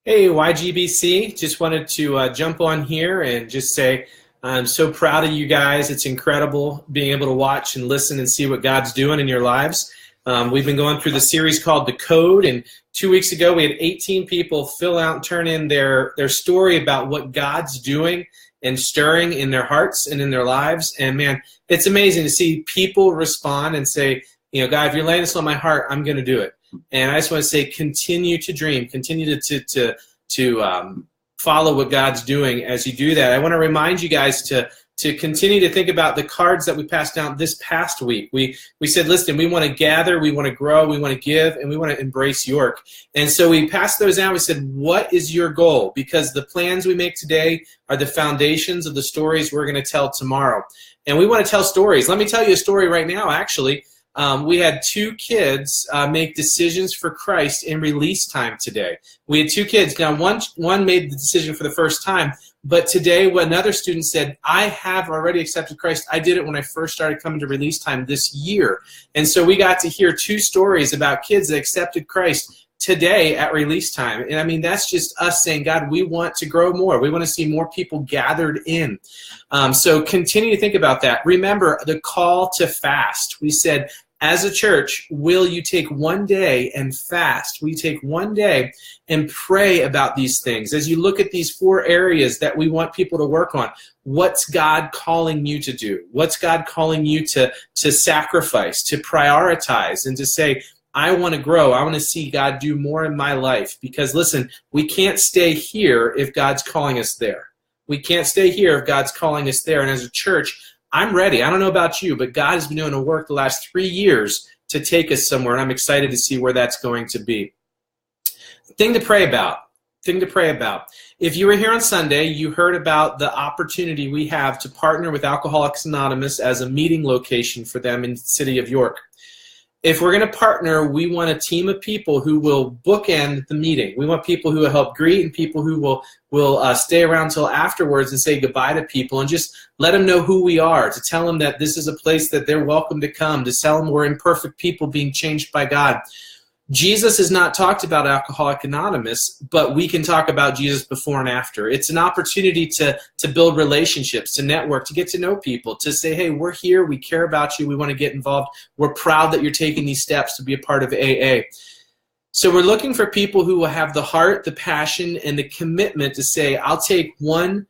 Hey, YGBC, just wanted to jump on here and just say I'm so proud of you guys. It's incredible being able to watch and listen and see what God's doing in your lives. We've been going through the series called The Code, and 2 weeks ago we had 18 people fill out and turn in their story about what God's doing and stirring in their hearts and in their lives. And man, it's amazing to see people respond and say, God, if you're laying this on my heart, I'm going to do it. And I just want to say, continue to dream, continue to follow what God's doing as you do that. I want to remind you guys to continue to think about the cards that we passed down this past week. We said, listen, we want to gather, we want to grow, we want to give, and we want to embrace York. And so we passed those out. We said, what is your goal? Because the plans we make today are the foundations of the stories we're going to tell tomorrow. And we want to tell stories. Let me tell you a story right now, actually. We had two kids make decisions for Christ in release time today. We had two kids. Now, one made the decision for the first time, but today another student said, I have already accepted Christ. I did it when I first started coming to release time this year. And so we got to hear two stories about kids that accepted Christ today at release time. And I mean, that's just us saying, God, we want to grow more. We want to see more people gathered in. So continue to think about that. Remember the call to fast. We said, as a church, will you take one day and fast? Will you take one day and pray about these things? As you look at these 4 areas that we want people to work on, what's God calling you to do? What's God calling you to sacrifice, to prioritize, and to say, I want to grow. I want to see God do more in my life. Because listen, we can't stay here if God's calling us there. We can't stay here if God's calling us there. And as a church, I'm ready. I don't know about you, but God has been doing a work the last 3 years to take us somewhere, and I'm excited to see where that's going to be. Thing to pray about. If you were here on Sunday, you heard about the opportunity we have to partner with Alcoholics Anonymous as a meeting location for them in the city of York. If we're going to partner, we want a team of people who will bookend the meeting. We want people who will help greet and people who will stay around till afterwards and say goodbye to people and just let them know who we are, to tell them that this is a place that they're welcome to come, to tell them we're imperfect people being changed by God. Jesus has not talked about Alcoholics Anonymous, but we can talk about Jesus before and after. It's an opportunity to build relationships, to network, to get to know people, to say, hey, we're here, we care about you, we want to get involved. We're proud that you're taking these steps to be a part of AA. So we're looking for people who will have the heart, the passion, and the commitment to say, I'll take 1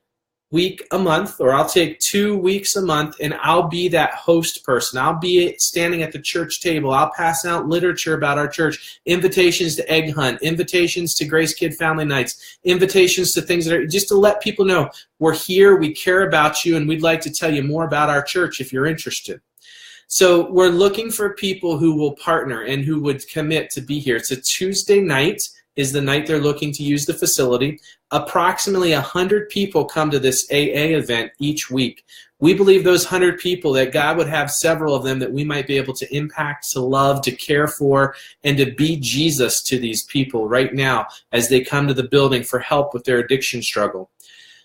week a month, or I'll take 2 weeks a month, and I'll be that host person. I'll be standing at the church table. I'll pass out literature about our church, invitations to Egg Hunt, invitations to Grace Kid Family Nights, invitations to things that are just to let people know we're here, we care about you, and we'd like to tell you more about our church if you're interested. So we're looking for people who will partner and who would commit to be here. It's a Tuesday night is the night they're looking to use the facility. Approximately 100 people come to this AA event each week. We believe those 100 people, that God would have several of them that we might be able to impact, to love, to care for, and to be Jesus to these people right now as they come to the building for help with their addiction struggle.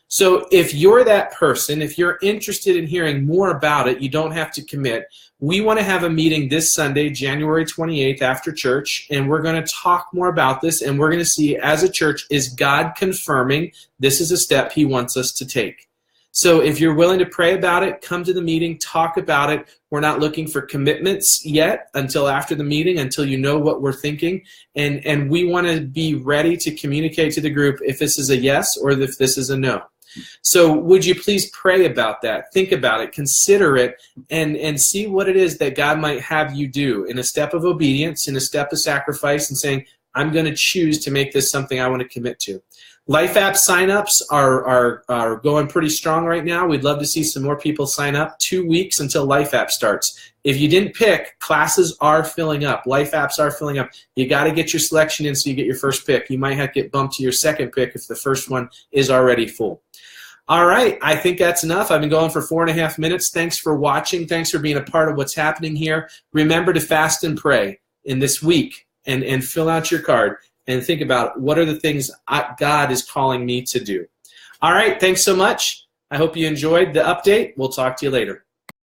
So if you're that person, if you're interested in hearing more about it, you don't have to commit. We want to have a meeting this Sunday, January 28th after church, and we're going to talk more about this, and we're going to see as a church, is God confirming this is a step he wants us to take? So if you're willing to pray about it, come to the meeting, talk about it. We're not looking for commitments yet until after the meeting, until you know what we're thinking. And we want to be ready to communicate to the group if this is a yes or if this is a no. So would you please pray about that, think about it, consider it, and see what it is that God might have you do in a step of obedience, in a step of sacrifice, and saying, I'm going to choose to make this something I want to commit to. Life App signups are going pretty strong right now. We'd love to see some more people sign up. 2 weeks until Life App starts. If you didn't pick, classes are filling up. Life Apps are filling up. You got to get your selection in so you get your first pick. You might have to get bumped to your second pick if the first one is already full. All right, I think that's enough. I've been going for 4.5 minutes. Thanks for watching. Thanks for being a part of what's happening here. Remember to fast and pray in this week and fill out your card and think about what are the things God is calling me to do. All right, thanks so much. I hope you enjoyed the update. We'll talk to you later.